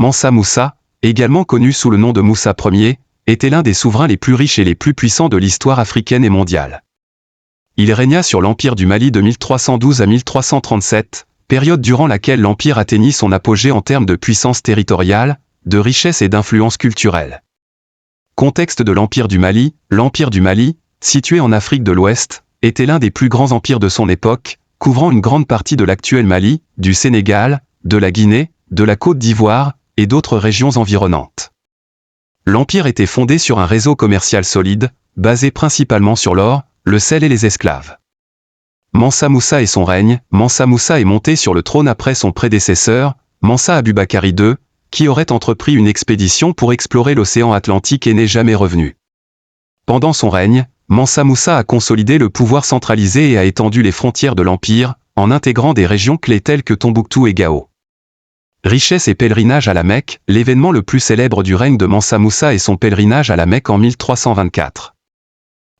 Mansa Moussa, également connu sous le nom de Moussa Ier, était l'un des souverains les plus riches et les plus puissants de l'histoire africaine et mondiale. Il régna sur l'Empire du Mali de 1312 à 1337, période durant laquelle l'Empire atteignit son apogée en termes de puissance territoriale, de richesse et d'influence culturelle. Contexte de l'Empire du Mali, situé en Afrique de l'Ouest, était l'un des plus grands empires de son époque, couvrant une grande partie de l'actuel Mali, du Sénégal, de la Guinée, de la Côte d'Ivoire, et d'autres régions environnantes. L'empire était fondé sur un réseau commercial solide, basé principalement sur l'or, le sel et les esclaves. Mansa Moussa et son règne. Mansa Moussa est monté sur le trône après son prédécesseur, Mansa Aboubakari II, qui aurait entrepris une expédition pour explorer l'océan Atlantique et n'est jamais revenu. Pendant son règne, Mansa Moussa a consolidé le pouvoir centralisé et a étendu les frontières de l'empire, en intégrant des régions clés telles que Tombouctou et Gao. Richesse et pèlerinage à la Mecque. L'événement le plus célèbre du règne de Mansa Moussa est son pèlerinage à la Mecque en 1324.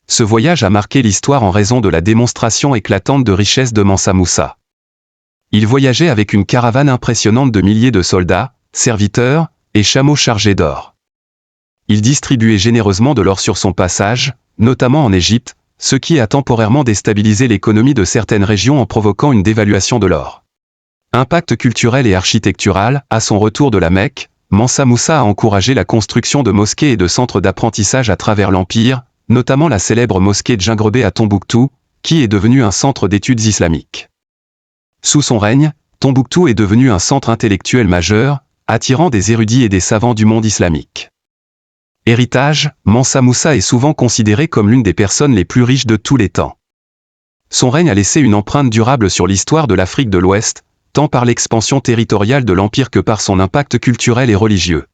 Ce voyage a marqué l'histoire en raison de la démonstration éclatante de richesse de Mansa Moussa. Il voyageait avec une caravane impressionnante de milliers de soldats, serviteurs et chameaux chargés d'or. Il distribuait généreusement de l'or sur son passage, notamment en Égypte, ce qui a temporairement déstabilisé l'économie de certaines régions en provoquant une dévaluation de l'or. Impact culturel et architectural. À son retour de la Mecque, Mansa Moussa a encouragé la construction de mosquées et de centres d'apprentissage à travers l'Empire, notamment la célèbre mosquée de Djinguerbé à Tombouctou, qui est devenue un centre d'études islamiques. Sous son règne, Tombouctou est devenu un centre intellectuel majeur, attirant des érudits et des savants du monde islamique. Héritage. Mansa Moussa est souvent considéré comme l'une des personnes les plus riches de tous les temps. Son règne a laissé une empreinte durable sur l'histoire de l'Afrique de l'Ouest, tant par l'expansion territoriale de l'Empire que par son impact culturel et religieux.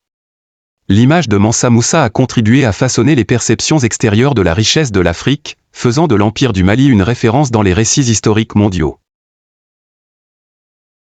L'image de Mansa Moussa a contribué à façonner les perceptions extérieures de la richesse de l'Afrique, faisant de l'Empire du Mali une référence dans les récits historiques mondiaux.